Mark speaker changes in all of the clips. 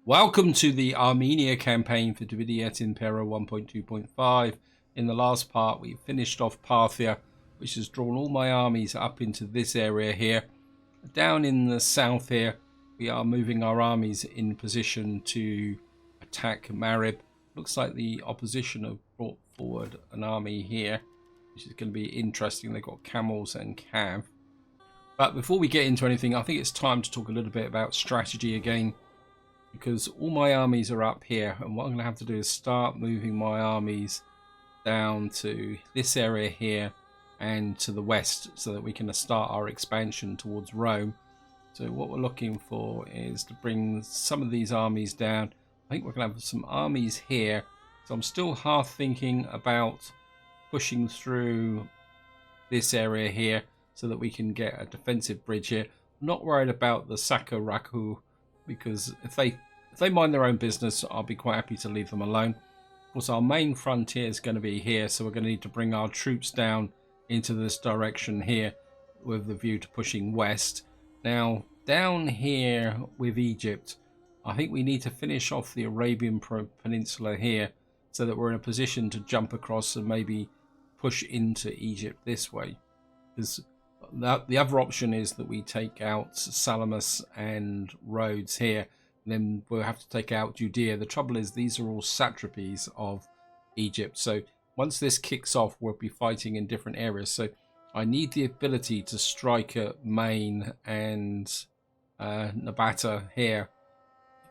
Speaker 1: Welcome to the Armenia campaign for Et Impera 1.2.5. In the last part, we finished off Parthia, which has drawn all my armies up into this area here. Down in the south here, we are moving our armies in position to attack Marib. Looks like the opposition have brought forward an army here, which is going to be interesting. They've got camels and cav. But before we get into anything, I think it's time to talk a little bit about strategy again, because all my armies are up here, and what I'm going to have to do is start moving my armies down to this area here and to the west so that we can start our expansion towards Rome. So what we're looking for is to bring some of these armies down. I think we're going to have some armies here, so I'm still half thinking about pushing through this area here so that we can get a defensive bridge here. I'm not worried about the Saka Raku, because if they mind their own business, I'll be quite happy to leave them alone. Of course, our main frontier is going to be here, so we're going to need to bring our troops down into this direction here with the view to pushing west. Now, down here with Egypt, I think we need to finish off the Arabian Peninsula here so that we're in a position to jump across and maybe push into Egypt this way. Because the other option is that we take out Salamis and Rhodes here, and then we'll have to take out Judea. The trouble is these are all satrapies of Egypt, so once this kicks off we'll be fighting in different areas. So I need the ability to strike at Main and Nabata here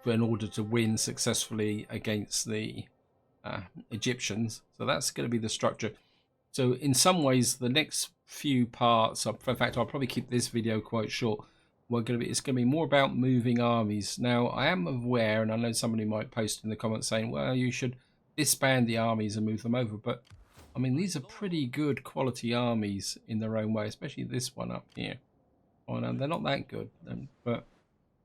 Speaker 1: in order to win successfully against the Egyptians. So that's going to be the structure. So in some ways the next few parts, in fact I'll probably keep this video quite short, it's going to be more about moving armies. Now I am aware, and I know somebody might post in the comments saying, well, you should disband the armies and move them over, but I mean these are pretty good quality armies in their own way, especially this one up here. Oh no, they're not that good, but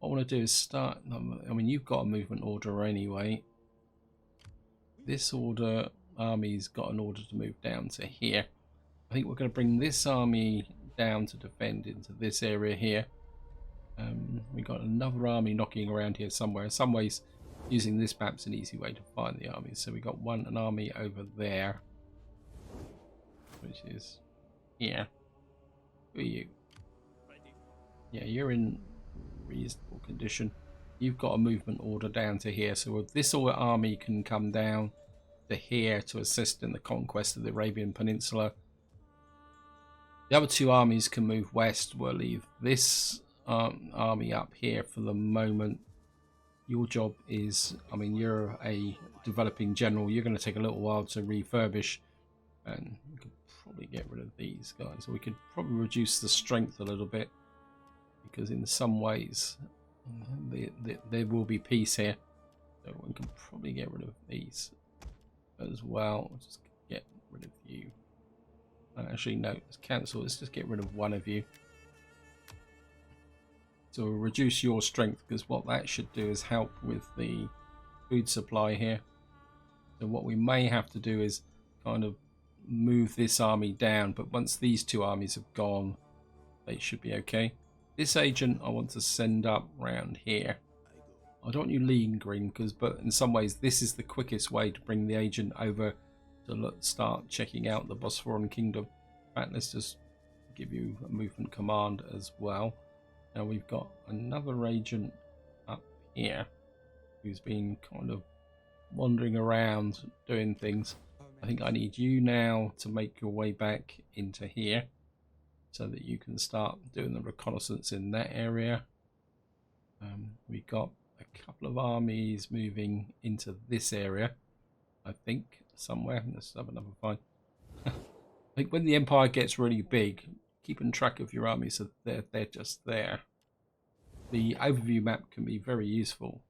Speaker 1: what I want to do is start, I mean you've got a movement order anyway. This army's got an order to move down to here. I think we're going to bring this army down to defend into this area here. We got another army knocking around here somewhere. In some ways, using this map's an easy way to find the armies. So we got an army over there, which is here. Who are you? Yeah, you're in reasonable condition. You've got a movement order down to here, so this army can come down to here to assist in the conquest of the Arabian Peninsula. The other two armies can move west. We'll leave this army up here for the moment. Your job is, I mean, you're a developing general. You're going to take a little while to refurbish, and we could probably get rid of these guys. We could probably reduce the strength a little bit, because in some ways there will be peace here. So we can probably get rid of these as well. We'll just get rid of you. Actually, no, let's cancel. Let's just get rid of one of you. So we'll reduce your strength, because what that should do is help with the food supply here. So what we may have to do is kind of move this army down, but once these two armies have gone, they should be okay. This agent I want to send up round here. I don't want you lingering, but in some ways this is the quickest way to bring the agent over to start checking out the Bosphorian kingdom. In fact, let's just give you a movement command as well. Now we've got another agent up here who's been kind of wandering around doing things. I think I need you now to make your way back into here so that you can start doing the reconnaissance in that area. We've got a couple of armies moving into this area, I think, somewhere. Let's have another find. I think when the empire gets really big, keeping track of your armies so they're just there. The overview map can be very useful.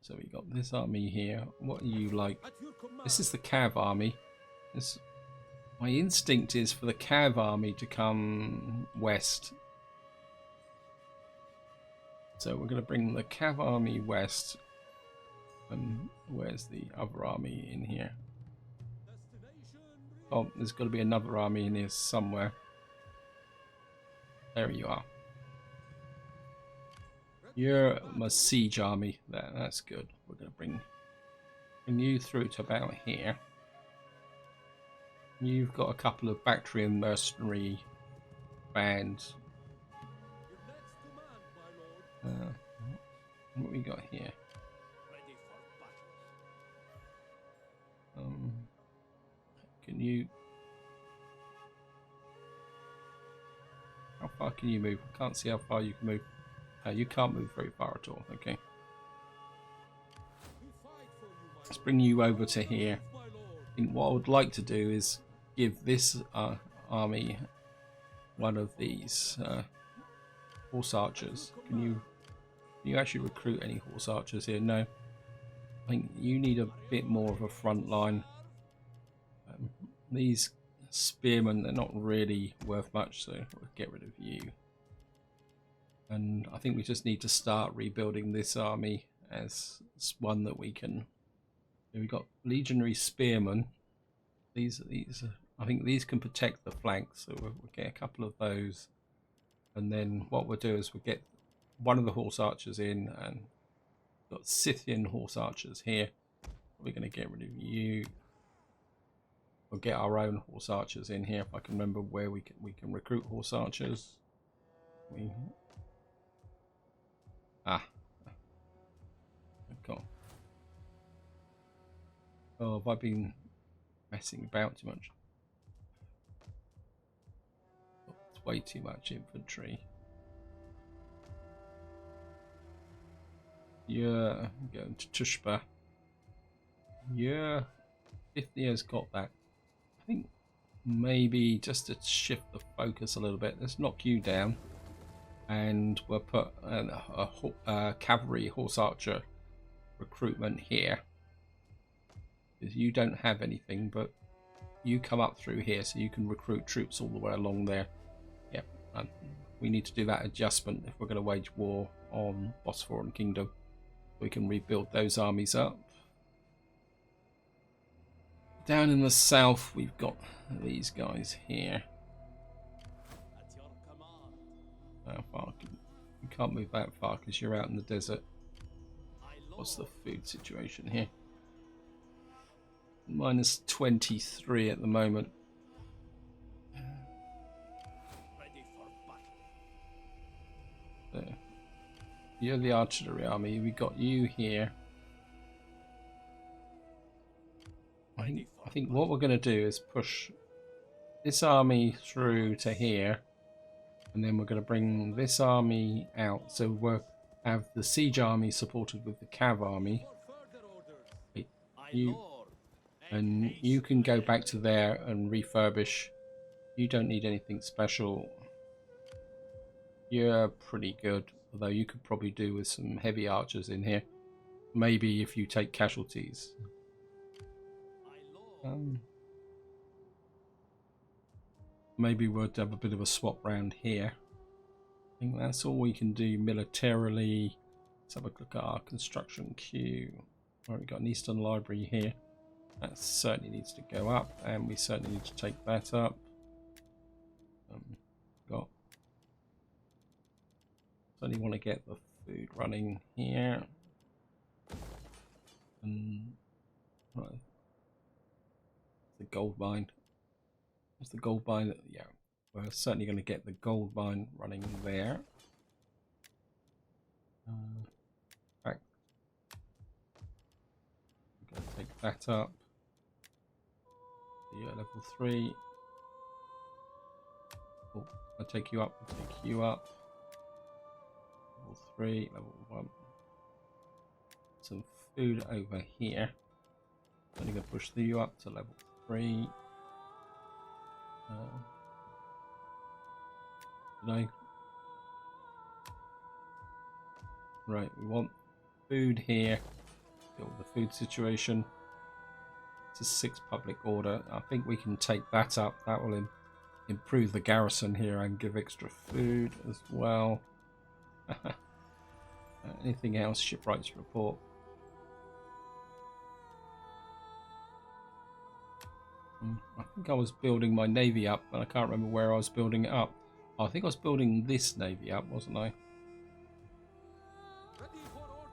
Speaker 1: So we got this army here. What are you like? This is the Cav army. My instinct is for the Cav army to come west. So we're going to bring the Cav army west. And where's the other army in here? Oh, there's got to be another army in here somewhere. There you are. You're my siege army. That's good. We're going to bring you through to about here. You've got a couple of Bactrian mercenary bands. What we got here? Can you? How far can you move? I can't see how far you can move. You can't move very far at all. Okay. Let's bring you over to here. I think what I would like to do is give this army one of these horse archers. Can you actually recruit any horse archers here? No. I think you need a bit more of a front line. These spearmen, they're not really worth much, so we'll get rid of you. And I think we just need to start rebuilding this army as one that we can. We've got legionary spearmen. These I think these can protect the flanks, so we'll get a couple of those. And then what we'll do is we'll get one of the horse archers in, and we've got Scythian horse archers here. We're going to get rid of you. We'll get our own horse archers in here. If I can remember where we can recruit horse archers. Okay. Oh, have I been messing about too much? Oh, it's way too much infantry. Yeah, going to Tushpa. Yeah, 50 has got that. I think maybe just to shift the focus a little bit, let's knock you down, and we'll put a cavalry horse archer recruitment here, because you don't have anything, but you come up through here so you can recruit troops all the way along there. Yep, we need to do that adjustment if we're going to wage war on Bosporan Kingdom. We can rebuild those armies up. Down in the south, we've got these guys here. How far? You can't move that far because you're out in the desert. What's the food situation here? Minus 23 at the moment. There. You're the artillery army. We got you here. I think what we're going to do is push this army through to here, and then we're going to bring this army out. So we'll have the siege army supported with the cav army. You can go back to there and refurbish. You don't need anything special. You're pretty good, although you could probably do with some heavy archers in here. Maybe if you take casualties. Maybe we'll have a bit of a swap round here. I think that's all we can do militarily. Let's have a look at our construction queue. Right, we've got an Eastern Library here. That certainly needs to go up, and we certainly need to take that up. Certainly want to get the food running here. Right. The gold mine. What's the gold mine? Yeah, we're certainly going to get the gold mine running there. Back. We're going to take that up. Yeah, level 3. Oh, I'll take you up. I'll take you up. Level 3, level 1. Some food over here. I'm going to push you up to level 3. Right, we want food here. Deal with the food situation. It's a 6 public order. I think we can take that up. That will improve the garrison here and give extra food as well. Anything else? Shipwrights report. I think I was building my navy up, but I can't remember where I was building it up. I think I was building this navy up, wasn't I?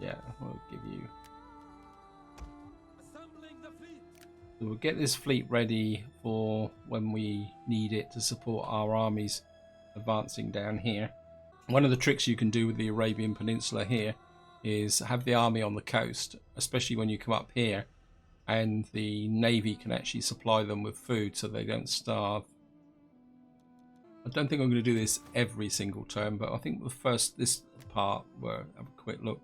Speaker 1: Yeah, we'll give you. So we'll get this fleet ready for when we need it to support our armies advancing down here. One of the tricks you can do with the Arabian Peninsula here is have the army on the coast, especially when you come up here, and the navy can actually supply them with food so they don't starve. I don't think I'm going to do this every single turn, but I think this part, we'll have a quick look.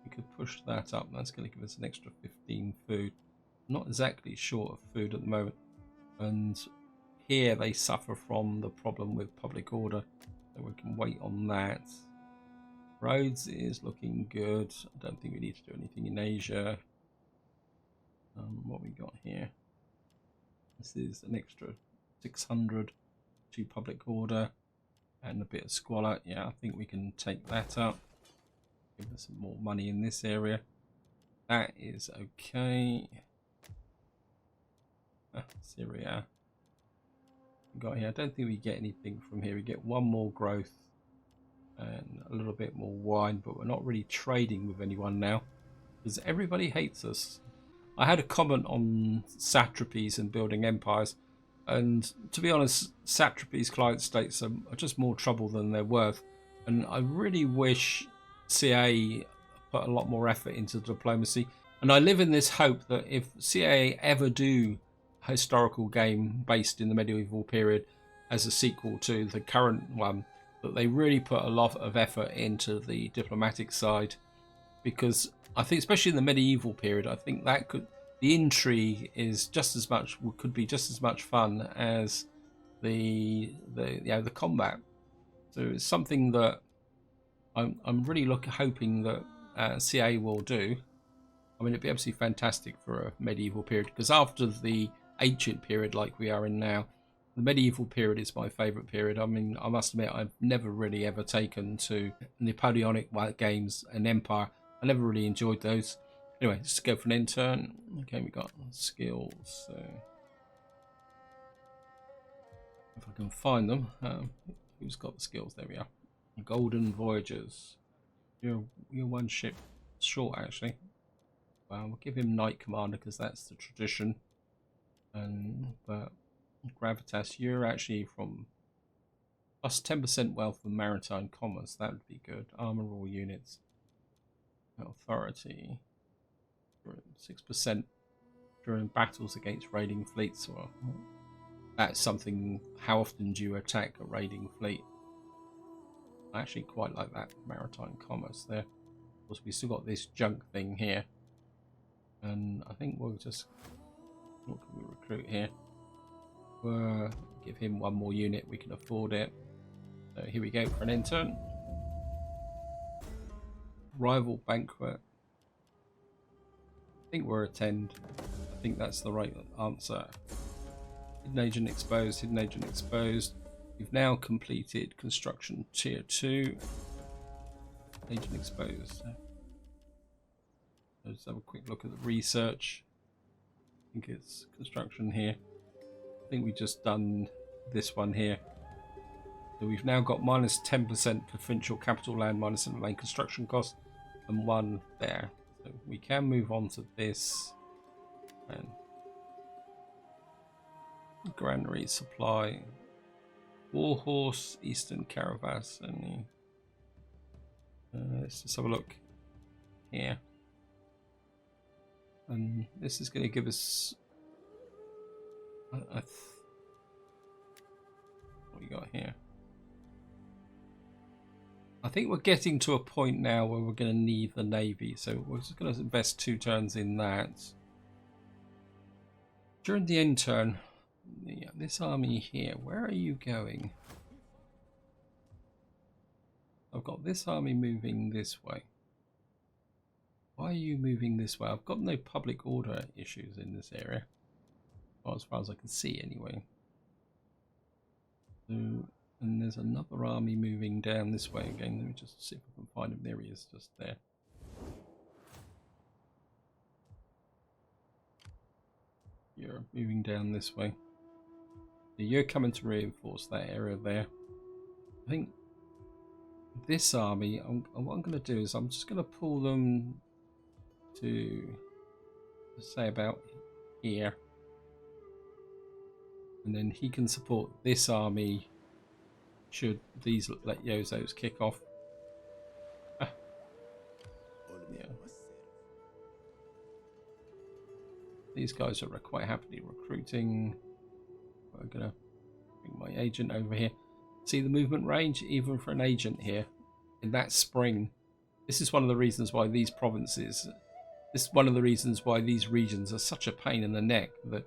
Speaker 1: We could push that up. That's going to give us an extra 15 food. Not exactly short of food at the moment. And here they suffer from the problem with public order, so we can wait on that. Roads is looking good. I don't think we need to do anything in Asia. What we got here? This is an extra 600 to public order and a bit of squalor. Yeah, I think we can take that up. Give us some more money in this area. That is okay. Syria. We got here. I don't think we get anything from here. We get one more growth and a little bit more wine, but we're not really trading with anyone now because everybody hates us. I had a comment on satrapies and building empires, and to be honest, satrapies, client states are just more trouble than they're worth, and I really wish CA put a lot more effort into diplomacy. And I live in this hope that if CA ever do a historical game based in the medieval period as a sequel to the current one, that they really put a lot of effort into the diplomatic side, because I think especially in the medieval period, I think that the intrigue is could be just as much fun as the combat. So it's something that I'm really hoping that CA will do. I mean, it'd be absolutely fantastic for a medieval period, because after the ancient period like we are in now, the medieval period is my favourite period. I mean, I must admit, I've never really ever taken to Napoleonic games and Empire. I never really enjoyed those. Anyway, let's go for an intern. Okay, we got skills. So if I can find them, who's got the skills? There we are. Golden Voyagers. You're one ship short, actually. Well, we'll give him Knight Commander because that's the tradition. But Gravitas, you're actually from plus 10% wealth from maritime commerce. That would be good. Armor all units. Authority. 6% during battles against raiding fleets. Well, that's something. How often do you attack a raiding fleet? I actually quite like that maritime commerce there. Of course, we still got this junk thing here. And I think we'll just... What can we recruit here? We'll give him one more unit. We can afford it. So here we go for an intern. Rival Banquet. I think we're attend. I think that's the right answer. Hidden Agent exposed. Hidden Agent exposed. We've now completed construction tier 2. Agent exposed. Let's have a quick look at the research. I think it's construction here. I think we've just done this one here. So we've now got minus 10% provincial capital land, minus land construction cost, and 1 there. So we can move on to this. And granary supply. Warhorse, Eastern Caravas, and let's just have a look here. And this is going to give us what we got here. I think we're getting to a point now where we're going to need the navy, so we're just going to invest 2 turns in that. During the end turn, this army here, where are you going? I've got this army moving this way. Why are you moving this way? I've got no public order issues in this area. Well, as far as I can see anyway. So, and there's another army moving down this way again. Let me just see if I can find him. There he is, just there. You're moving down this way. So you're coming to reinforce that area there. I think this army, what I'm going to do is I'm just going to pull them to say about here, and then he can support this army should these Yozos kick off. Yeah. These guys are quite happily recruiting. We're going to bring my agent over here. See the movement range, even for an agent here in that spring. This is one of the reasons why these provinces, this is one of the reasons why these regions are such a pain in the neck, that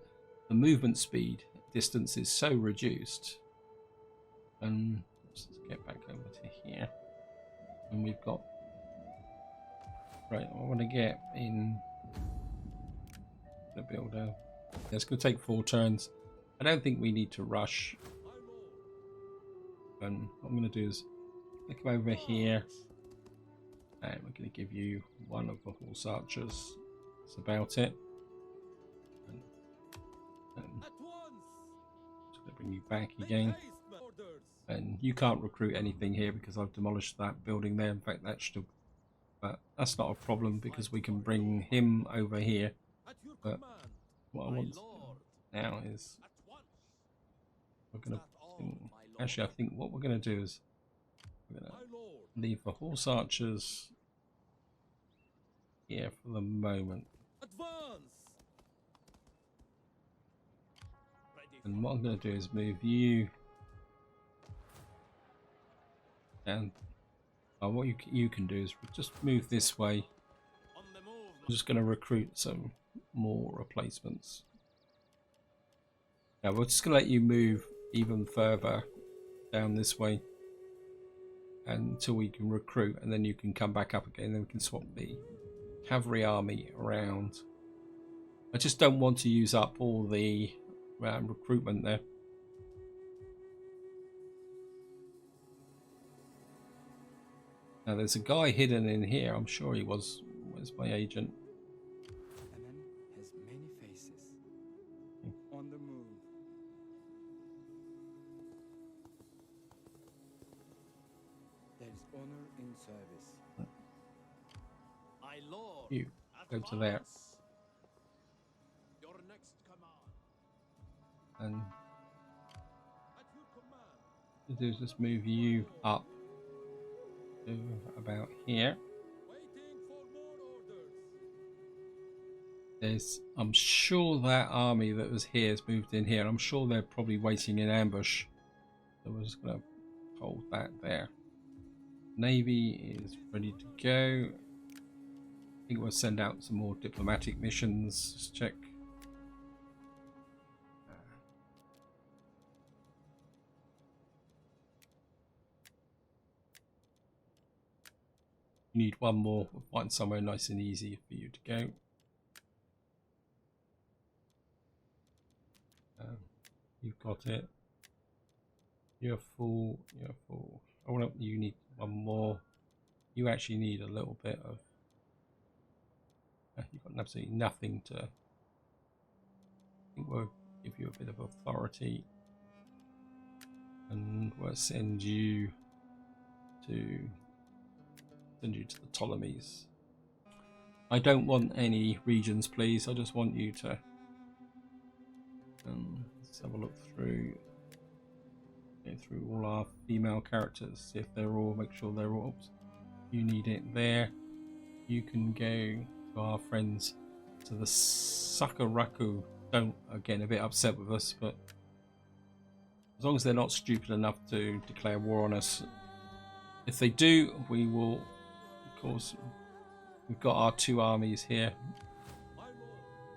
Speaker 1: the movement speed distance is so reduced. And let's get back over to here. And we've got, right, I want to get in the builder. It's going to take 4 turns. I don't think we need to rush. And what I'm going to do is come over here, and we're going to give you one of the horse archers. That's about it. And just going to bring you back again. And you can't recruit anything here because I've demolished that building there. In fact, but that's not a problem because we can bring him over here. But what I want now is we're going to. Actually, I think what we're going to do is we're going to leave the horse archers here for the moment. And what I'm going to do is move you down. What you can do is just move this way. I'm just going to recruit some more replacements. Now we're just going to let you move even further down this way until we can recruit, and then you can come back up again. Then we can swap the cavalry army around. I just don't want to use up all the recruitment there. Now there's a guy hidden in here. I'm sure he was. Where's my agent?
Speaker 2: Has many faces. On the move. There's honor in service.
Speaker 3: My lord,
Speaker 1: You go to there.
Speaker 3: Your next command.
Speaker 1: And
Speaker 3: At your command.
Speaker 1: what do is just move you up to about here.
Speaker 3: Waiting for more orders.
Speaker 1: There's, I'm sure that army that was here has moved in here. I'm sure they're probably waiting in ambush. So we're just going to hold that there. Navy is ready to go. I think we'll send out some more diplomatic missions. Just check. You need one more. We'll find somewhere nice and easy for you to go. You've got it. You're full. You're full. Oh, you need one more. You actually need a little bit of. You've got absolutely nothing to. I think we'll give you a bit of authority, and we'll send you to the Ptolemies. I don't want any regions, please. I just want you to. Let's have a look through. Go through all our female characters, see if they're all. Make sure they're all. Oops, you need it there. You can go to our friends to the Sakaraku. Don't, again, a bit upset with us, but as long as they're not stupid enough to declare war on us. If they do, we will, of course, we've got our 2 armies here,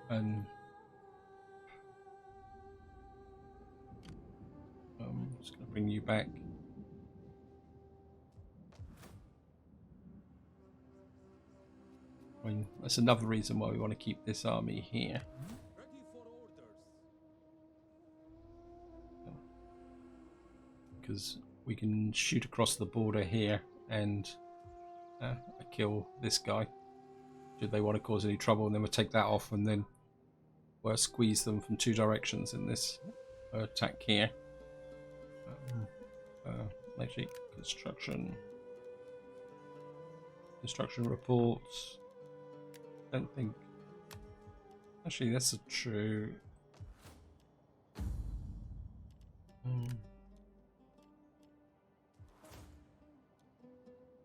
Speaker 1: and I'm just going to bring you back. I mean, that's another reason why we want to keep this army here.
Speaker 3: Ready for orders.
Speaker 1: Because we can shoot across the border here and kill this guy. Should they want to cause any trouble, and then we'll take that off, and then we'll squeeze them from 2 directions in this attack here. Actually, construction. Construction reports. Don't think. Actually, that's a true.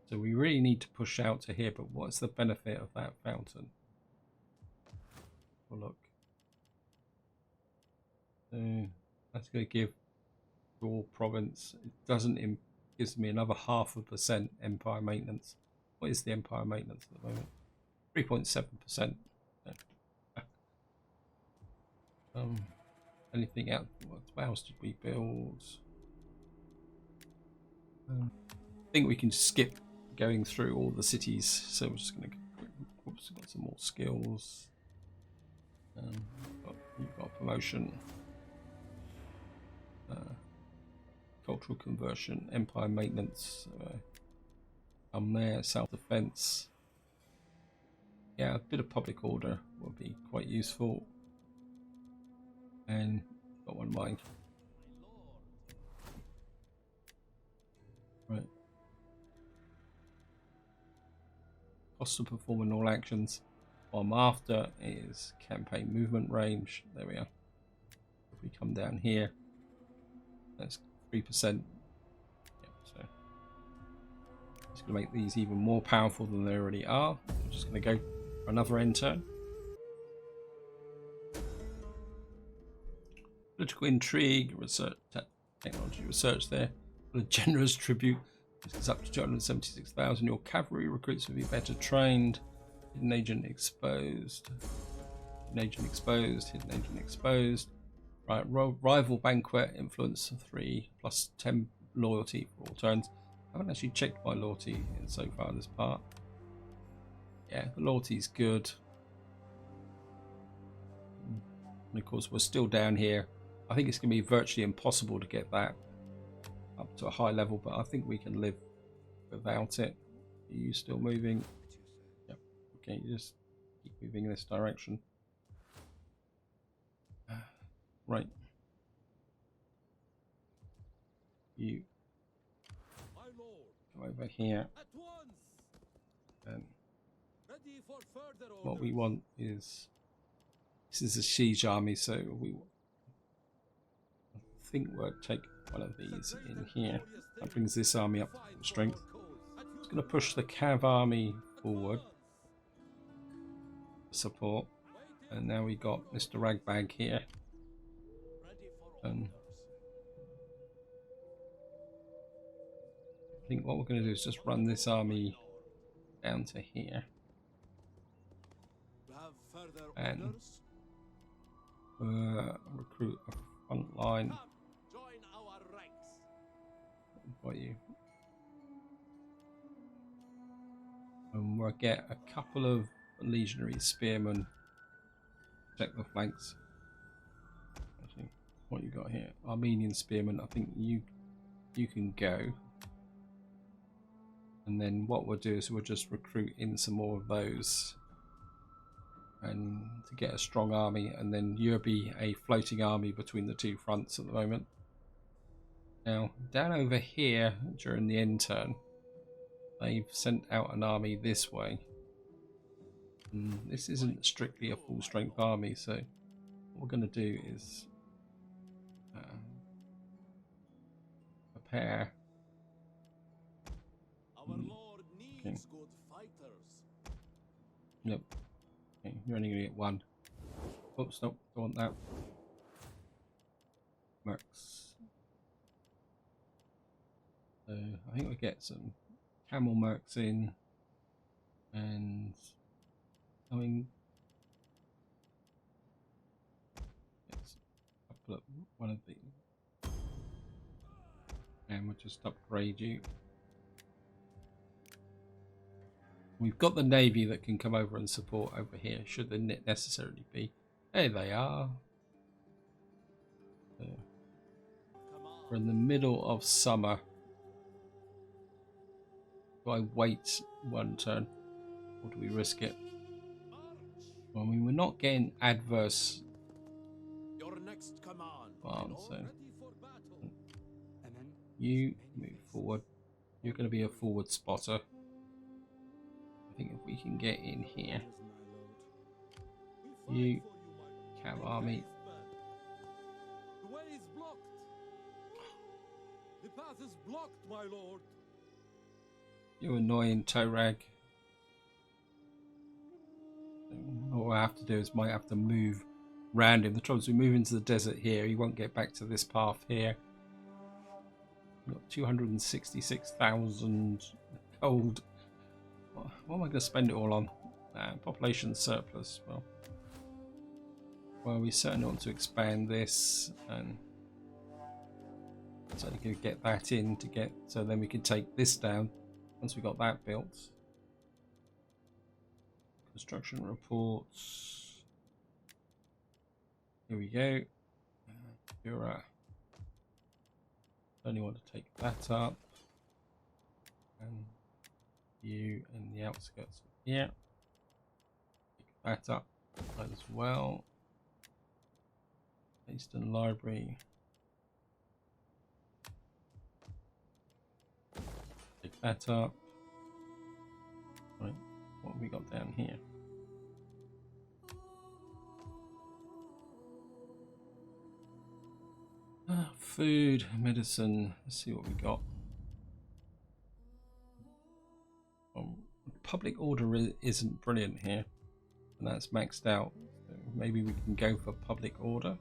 Speaker 1: So we really need to push out to here, but what's the benefit of that fountain? Well, look. So that's going to give Gaul province. It doesn't. Gives me another 0.5% empire maintenance. What is the empire maintenance at the moment? 3.7%. Anything else? What else did we build? I think we can skip going through all the cities. So we're just going to. Oops, got some more skills. You've got promotion. Cultural conversion, empire maintenance. I'm there. South defense. Yeah, a bit of public order will be quite useful. And got one mind. Right. Cost of performing all actions. What I'm after is campaign movement range. There we are. If we come down here, that's 3%. Yeah, so it's going to make these even more powerful than they already are. I'm just going to go for another end turn. Political intrigue, research, technology research there. A generous tribute. This is up to 276,000. Your cavalry recruits will be better trained. Hidden agent exposed. Hidden agent exposed. Hidden agent exposed. Right, rival banquet influence 3 plus 10 loyalty for all turns. I haven't actually checked my loyalty in so far this part. Yeah, the loyalty's good. And of course, we're still down here. I think it's going to be virtually impossible to get that up to a high level, but I think we can live without it. Are you still moving? Yep. Okay, you just keep moving in this direction. Right. You
Speaker 3: My lord,
Speaker 1: come over here,
Speaker 3: at once.
Speaker 1: and
Speaker 3: Ready for further orders.
Speaker 1: what we want is this is a siege army, so I think we'll take one of these in here. That brings this army up to full strength. It's going to push the Cav army forward for support, and now we got Mr. Ragbag here.
Speaker 3: Ready for
Speaker 1: And
Speaker 3: orders.
Speaker 1: I think what we're going to do is just run this army down to here
Speaker 3: You have further
Speaker 1: and
Speaker 3: orders?
Speaker 1: recruit a front line.
Speaker 3: Come, join our ranks.
Speaker 1: By you. And we'll get a couple of legionary spearmen. Check the flanks. Actually, what you got here? Armenian spearmen. I think you can go. And then what we'll do is we'll just recruit in some more of those, and to get a strong army, and then you'll be a floating army between the two fronts at the moment. Now, down over here during the end turn, they've sent out an army this way. And this isn't strictly a full strength army, so what we're going to do is prepare.
Speaker 3: Our lord needs good fighters.
Speaker 1: Yep. Okay, you're only going to get one. Oops, nope, don't want that. Mercs. So I think we get some camel mercs in, and I mean, it's one of these, and we'll just upgrade you. We've got the navy that can come over and support over here, should there necessarily be. There they are. We're in the middle of summer. Do I wait one turn, or do we risk it? Well, I mean, we're not getting adverse
Speaker 3: Your next command.
Speaker 1: so
Speaker 3: Ready for battle.
Speaker 2: And then
Speaker 1: you move forward. You're going to be a forward spotter. think if we can get in here,
Speaker 2: Orders, my lord.
Speaker 1: you cav army.
Speaker 3: The way is blocked. The path is blocked, my lord.
Speaker 1: You annoying Torag. All I have to do is might have to move round him. The trouble is we move into the desert here, he won't get back to this path here. We've got 266,000 gold. What am I going to spend it all on? Population surplus. Well, we certainly want to expand this, and so you can get that in to get, so then we can take this down once we got that built. Construction reports. Here we go. Impera. Only want to take that up, and you in the outskirts of here. Pick that up as well. Eastern Library. Pick that up. Right, what have we got down here? Food, medicine. Let's see what we got. Public order isn't brilliant here, and that's maxed out. So maybe we can go for public order.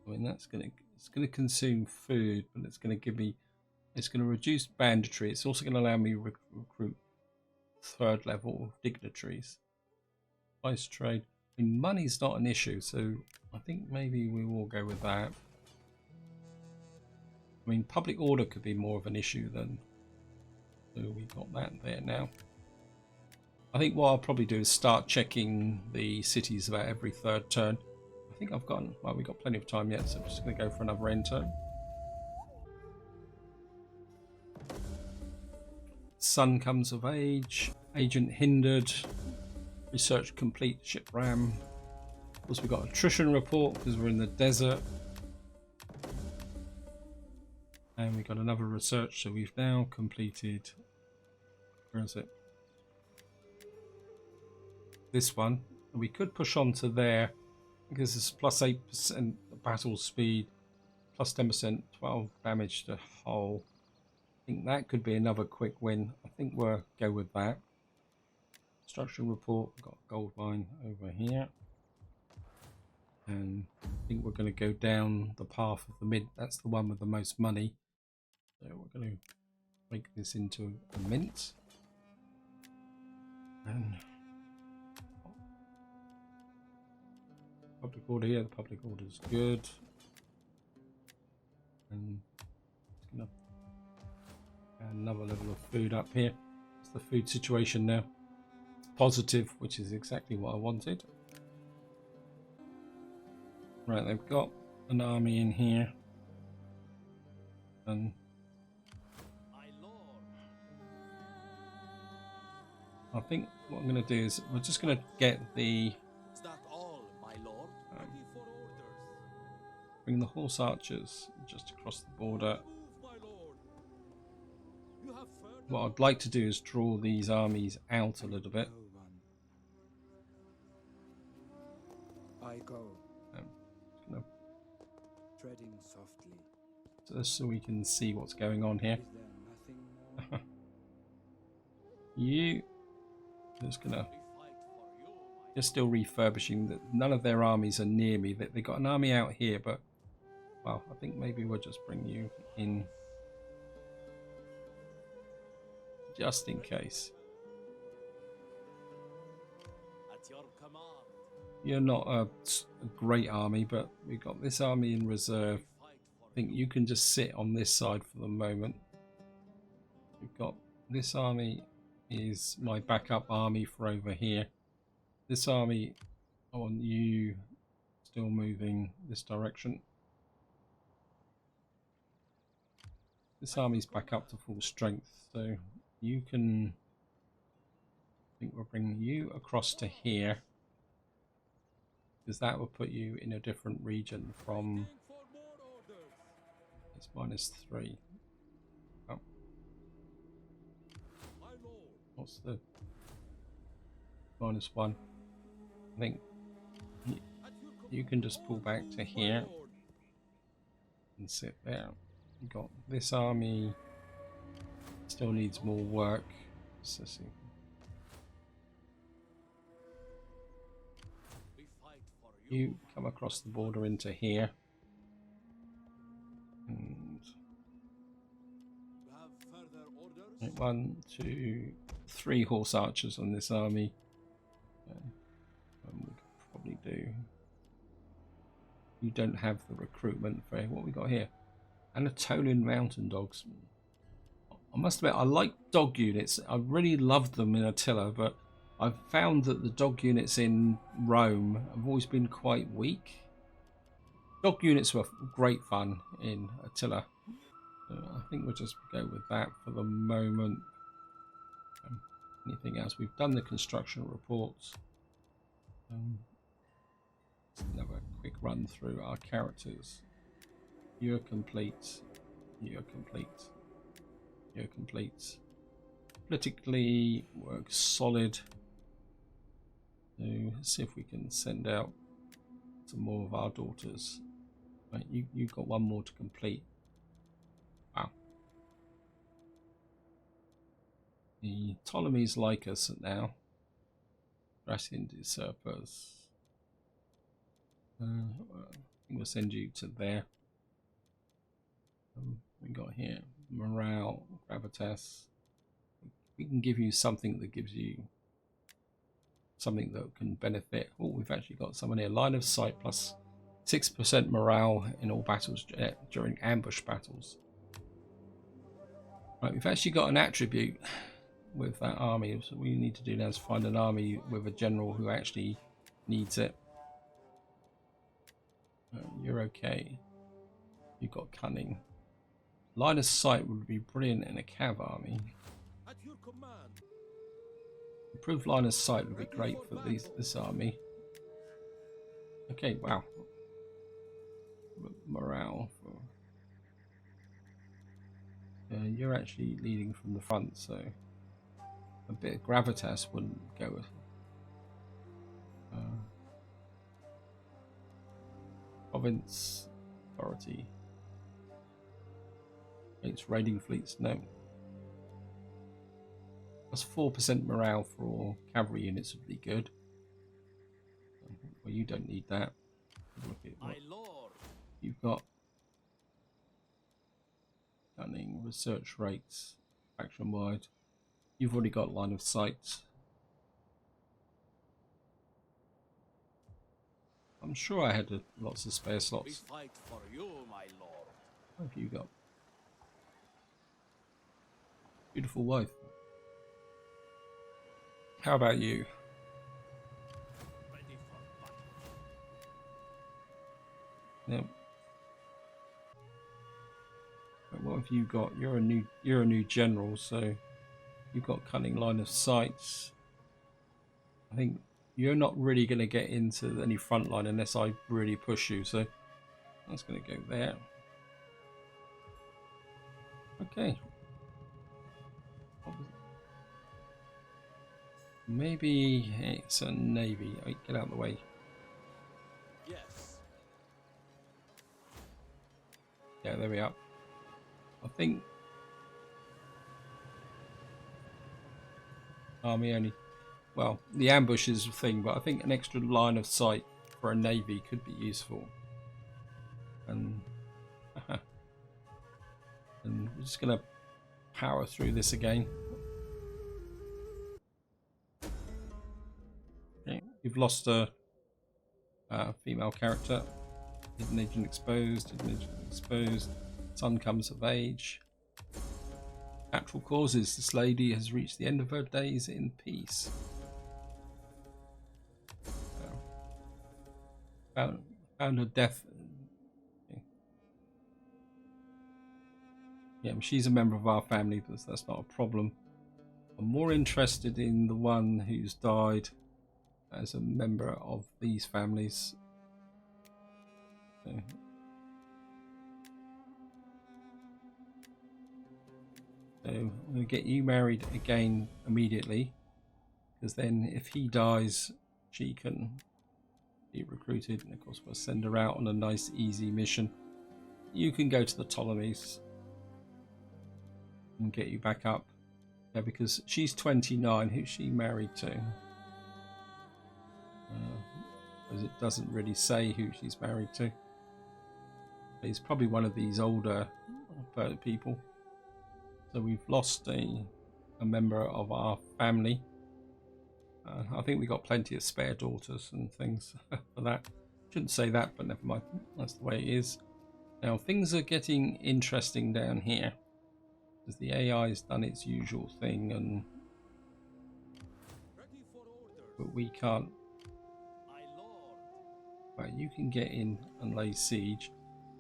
Speaker 1: I mean, it's gonna consume food, but it's gonna give me, it's gonna reduce banditry. It's also gonna allow me to recruit third level dignitaries. Price trade. I mean, money's not an issue, so I think maybe we will go with that. I mean, public order could be more of an issue than. So we got that there now. I think what I'll probably do is start checking the cities about every third turn. I think I've gotten, well, we've got plenty of time yet, so I'm just going to go for another end turn. Son comes of age. Agent hindered. Research complete. Ship ram. Of course, we've got attrition report because we're in the desert. And we've got another research, so we've now completed. Where is it? This one. We could push on to there because it's plus 8% battle speed, plus 10%, 12 damage to hull. I think that could be another quick win. I think we'll go with that. Structural report. We've got a gold mine over here. And I think we're going to go down the path of the mid. That's the one with the most money. So we're going to make this into a mint. And public order here. The public order is good. And it's going to add another level of food up here. It's the food situation now. It's positive, which is exactly what I wanted. Right, they've got an army in here. And I think what I'm going to do is we're just going to get the
Speaker 3: Is that all, my lord?
Speaker 2: Ready for orders.
Speaker 1: bring the horse archers just across the border.
Speaker 3: Move, my lord. You have further.
Speaker 1: What I'd like to do is draw these armies out a little bit.
Speaker 2: No one. I go,
Speaker 1: Gonna-
Speaker 2: treading softly.
Speaker 1: Just so we can see what's going on here.
Speaker 2: Is there nothing more?
Speaker 1: You just gonna
Speaker 3: We fight for you, my
Speaker 1: just still refurbishing. That none of their armies are near me. They got an army out here, but well, I think maybe we'll just bring you in just in case.
Speaker 3: at your command.
Speaker 1: You're not a great army, but we've got this army in reserve.
Speaker 3: Fight for
Speaker 1: I think you can just sit on this side for the moment. We've got this army is my backup army for over here. This army, I want you still moving this direction. This army's back up to full strength, so you can. I think we'll bring you across to here, because that will put you in a different region from.
Speaker 3: Stand for more orders.
Speaker 1: It's -3. Oh,
Speaker 3: My lord.
Speaker 1: what's the -1. I think you can just pull back to here and sit there. We've got this army still needs more work. So see.
Speaker 3: We fight for you.
Speaker 1: You come across the border into here. And
Speaker 3: You have further orders?
Speaker 1: 1, 2, 3 horse archers on this army. We could probably do. You don't have the recruitment for what we got here. Anatolian mountain dogs. I must admit, I like dog units. I really loved them in Attila, but I've found that the dog units in Rome have always been quite weak. Dog units were great fun in Attila. I think we'll just go with that for the moment. Anything else? We've done the construction reports. Let's have a quick run through our characters. You're complete. You're complete. You're complete. Politically, works solid. So let's see if we can send out some more of our daughters. Right, you've got one more to complete. Wow. The Ptolemies like us now. Thracian usurpers. I think we'll send you to there. We got here morale, gravitas. We can give you something that gives you something that can benefit. Oh, we've actually got someone here. Line of sight plus 6% morale in all battles during ambush battles. Right, we've actually got an attribute with that army. So what we need to do now is find an army with a general who actually needs it. You're okay. You've got cunning. Line of sight would be brilliant in a cav army.
Speaker 3: At your command.
Speaker 1: Improved line of sight would be great for this army. Okay, wow. Morale. You're actually leading from the front, so a bit of gravitas wouldn't go with. Province authority. It's raiding fleets, no. Plus 4% morale for all cavalry units would be good. Well, you don't need that. Look at what
Speaker 3: My lord.
Speaker 1: you've got. Cunning, research rates, faction wide. You've already got line of sight. I'm sure I had lots of spare
Speaker 3: We
Speaker 1: slots.
Speaker 3: fight for you, my lord.
Speaker 1: What have you got? Beautiful wife. How about you?
Speaker 3: Ready for battle.
Speaker 1: No. But what have you got? You're a new general, so you've got cunning line of sight. I think you're not really going to get into any front line unless I really push you, so that's going to go there. Okay. Maybe it's a navy. Get out of the way.
Speaker 3: Yes.
Speaker 1: Yeah, there we are. I think army only. Well, the ambush is a thing, but I think an extra line of sight for a navy could be useful. And and we're just gonna power through this again. Okay, we've lost a female character. Hidden agent exposed. Hidden agent exposed. Son comes of age. Natural causes. This lady has reached the end of her days in peace. Found her death. Okay. Yeah, she's a member of our family, but that's not a problem. I'm more interested in the one who's died as a member of these families. Okay. So I'm going to get you married again immediately. because then if he dies, she can be recruited, and of course we'll send her out on a nice easy mission. You can go to the Ptolemies and get you back up. Yeah, because she's 29. Who's she married to? Because it doesn't really say who she's married to. He's probably one of these older people. So we've lost a member of our family. I think we got plenty of spare daughters and things for that. Shouldn't say that, but never mind. That's the way it is. Now things are getting interesting down here, because the AI has done its usual thing, and but we can't. Right, you can get in and lay siege.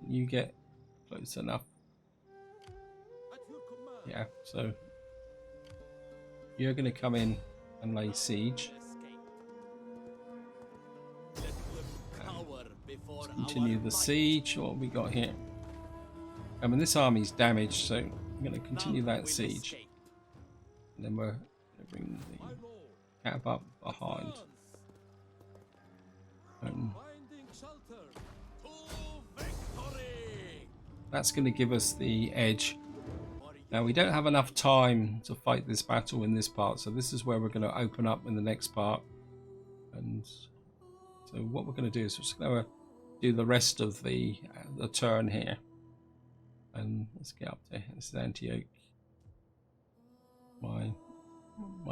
Speaker 1: You get close enough. Yeah, so you're going to come in and lay siege. Let's continue the siege. What have we got here? I mean, this army's damaged, so I'm going to continue that siege. And then we're going to bring the cab up behind. That's going to give us the edge. Now we don't have enough time to fight this battle in this part, so this is where we're going to open up in the next part. And so what we're going to do is we're just going to do the rest of the turn here. And let's get up there. This is Antioch. My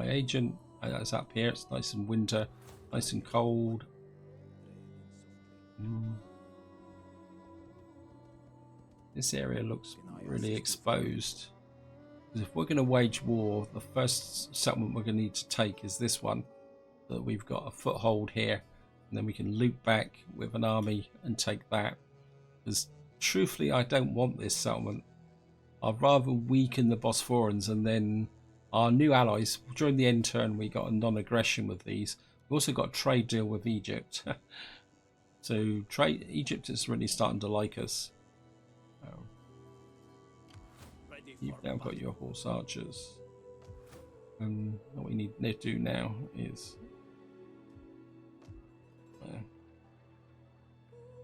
Speaker 1: agent is up here. It's nice and winter, nice and cold. This area looks really exposed. Because if we're going to wage war, the first settlement we're going to need to take is this one. So that we've got a foothold here, and then we can loop back with an army and take that. Because truthfully, I don't want this settlement. I'd rather weaken the Bosphorans, and then our new allies. During the end turn, we got a non-aggression with these. We also got a trade deal with Egypt. So Egypt is really starting to like us. You've now got your horse archers. And what we need to do now is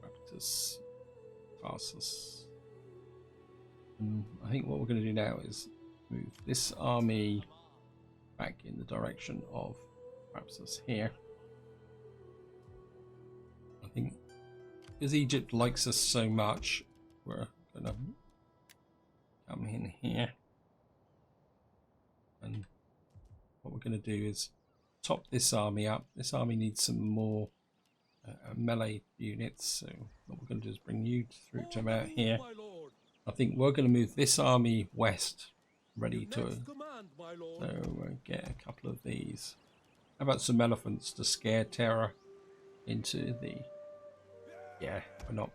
Speaker 1: practice Tarsus. And I think what we're going to do now is move this army back in the direction of perhaps us here. I think because Egypt likes us so much, we're going to come in here, and what we're going to do is top this army up. This army needs some more melee units, so what we're going to do is bring you through to about here. I think we're going to move this army west, ready to get a couple of these. How about some elephants to scare terror into the... Yeah, we're not.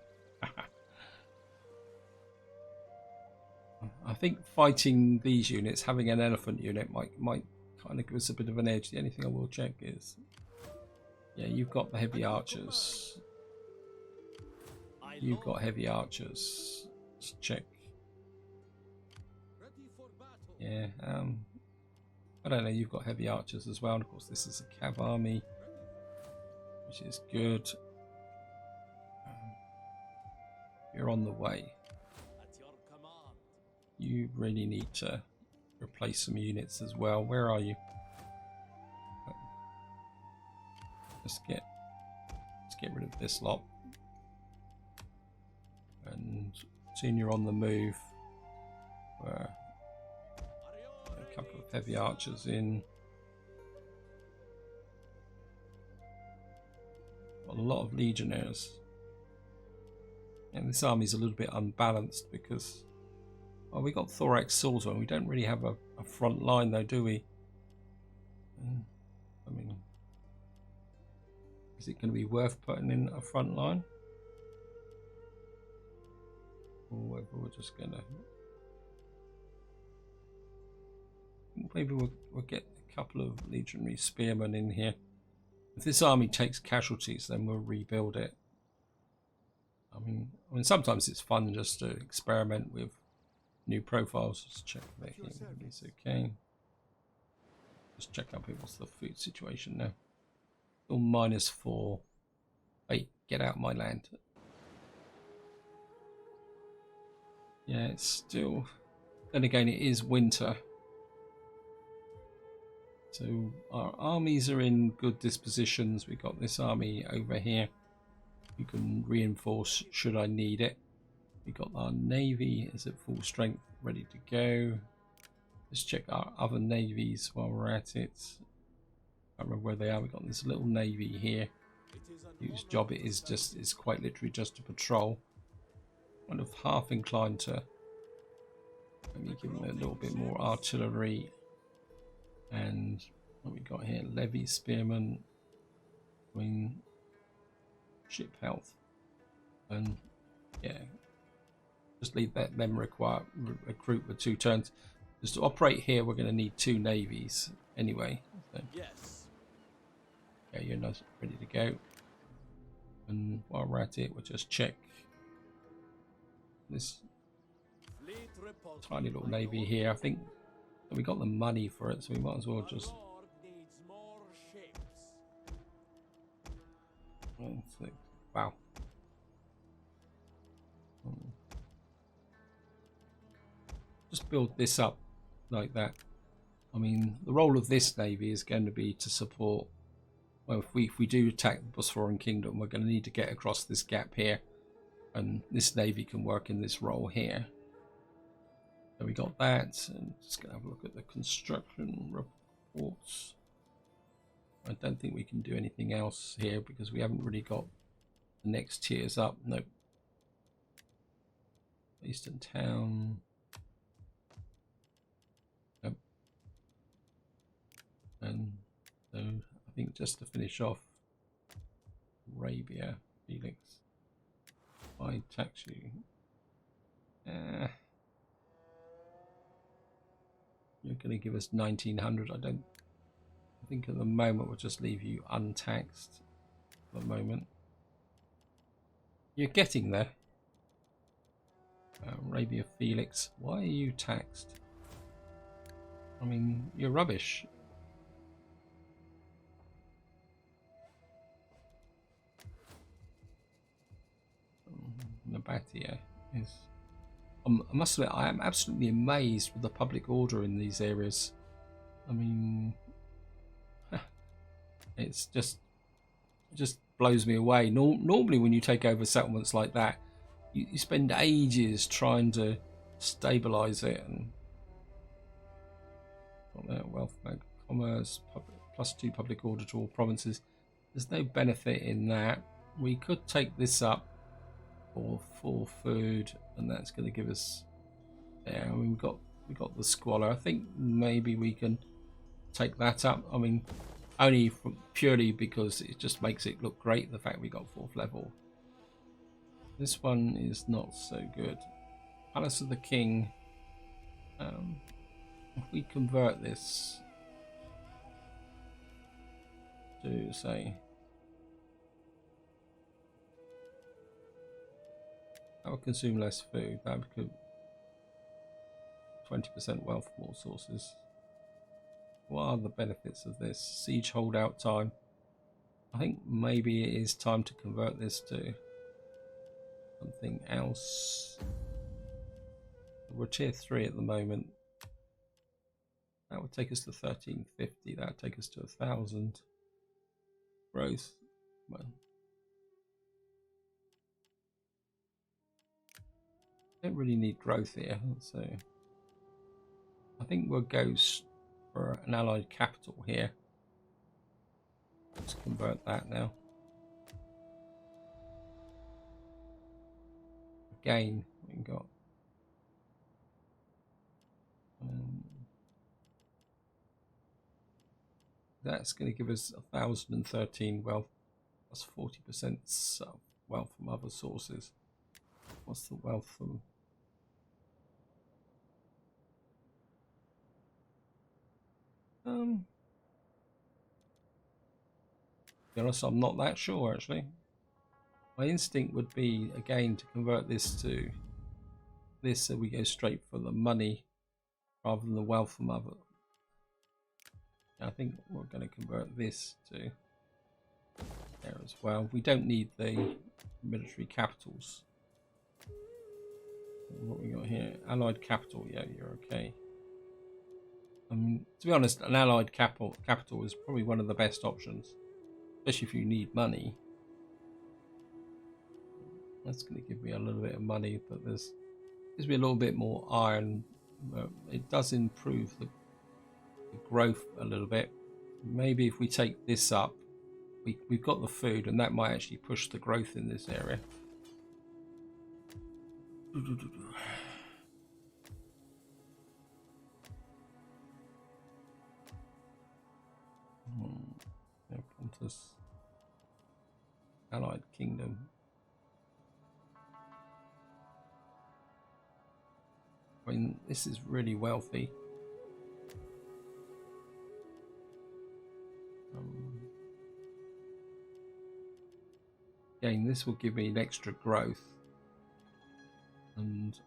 Speaker 1: I think fighting these units, having an elephant unit might kind of give us a bit of an edge. The only thing I will check is, yeah, you've got the heavy archers. You've got heavy archers. Let's check. Yeah, I don't know. You've got heavy archers as well, and of course this is a cav army, which is good. You're on the way. You really need to replace some units as well. Where are you? Let's get rid of this lot. And soon you're on the move. A couple of heavy archers in. Got a lot of legionnaires. And this army's a little bit unbalanced because, well, we got thorax swords on. We don't really have a front line though, do we? I mean, is it going to be worth putting in a front line? Or whether we're just going to... Maybe we'll get a couple of legionary spearmen in here. If this army takes casualties, then we'll rebuild it. I mean, sometimes it's fun just to experiment with new profiles. Just check that it's okay. Just check up here. What's the food situation now? Still -4. Hey, get out of my land. Yeah, it's still... Then again, it is winter. So our armies are in good dispositions. We've got this army over here. You can reinforce should I need it. We've got our navy is at full strength, ready to go. Let's check our other navies while we're at it. I can't remember where they are. We've got this little navy here, whose job it is quite literally just to patrol. Kind of half inclined to maybe give them a little bit more artillery. And what we got here? Levy, spearmen, ship health, and yeah, just leave them recruit with 2 turns. Just to operate here, we're going to need 2 navies anyway. So,
Speaker 3: Yes.
Speaker 1: yeah, you're nice, ready to go. And while we're at it, we'll just check this
Speaker 3: Fleet repulsed
Speaker 1: tiny little
Speaker 3: by
Speaker 1: navy
Speaker 3: Lord.
Speaker 1: here. I think we got the money for it, so we might as well
Speaker 3: Our
Speaker 1: just.
Speaker 3: Lord needs more ships.
Speaker 1: Wow. Just build this up like that. I mean, the role of this navy is going to be to support. Well, if we do attack the Bosphorian Kingdom, we're going to need to get across this gap here, and this navy can work in this role here. So we got that, and just going to have a look at the construction reports. I don't think we can do anything else here because we haven't really got the next tiers up. Nope. Eastern Town. Nope. And so I think just to finish off, Arabia, Felix. I tax you. You're going to give us 1900. I think at the moment we'll just leave you untaxed for the moment. You're getting there. Arabia Felix, why are you taxed? I mean, you're rubbish. Nabatea is... I must admit, I am absolutely amazed with the public order in these areas. I mean... It's just blows me away. Normally when you take over settlements like that, you spend ages trying to stabilize it. And wealth bank, commerce, +2 public order to all provinces. There's no benefit in that. We could take this up for full food, and that's going to give us. Yeah, I mean, we got the squalor. I think maybe we can take that up. I mean, only purely because it just makes it look great, the fact we got 4th level. This one is not so good. Palace of the King. If we convert this to, say, that would consume less food. That would 20% wealth from all sources. What are the benefits of this? Siege holdout time. I think maybe it is time to convert this to something else. We're tier 3 at the moment. That would take us to 1350. That would take us to 1000 growth. Well, don't really need growth here, so I think we'll go for an allied capital here. Let's convert that now. Again, we got that's going to give us 1013 wealth plus 40% wealth from other sources. What's the wealth from? To be honest, I'm not that sure actually. My instinct would be again to convert this to this, so we go straight for the money rather than the wealth from other. I think we're going to convert this to there as well. We don't need the military capitals. What we got here? Allied capital. Yeah, you're okay. To be honest, an allied capital is probably one of the best options, especially if you need money. That's going to give me a little bit of money, but gives me a little bit more iron. It does improve the growth a little bit. Maybe if we take this up, we've got the food, and that might actually push the growth in this area. Pontus, Allied Kingdom. I mean, this is really wealthy. Again, this will give me an extra growth, and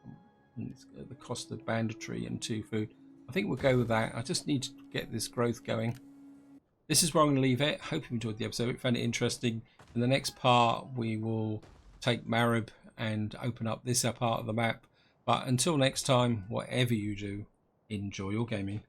Speaker 1: it's the cost of banditry and 2 food. I think we'll go with that. I just need to get this growth going. This is where I'm going to leave it. Hope you enjoyed the episode. If you found it interesting. In the next part, we will take Marib and open up this part of the map. But until next time, whatever you do, enjoy your gaming.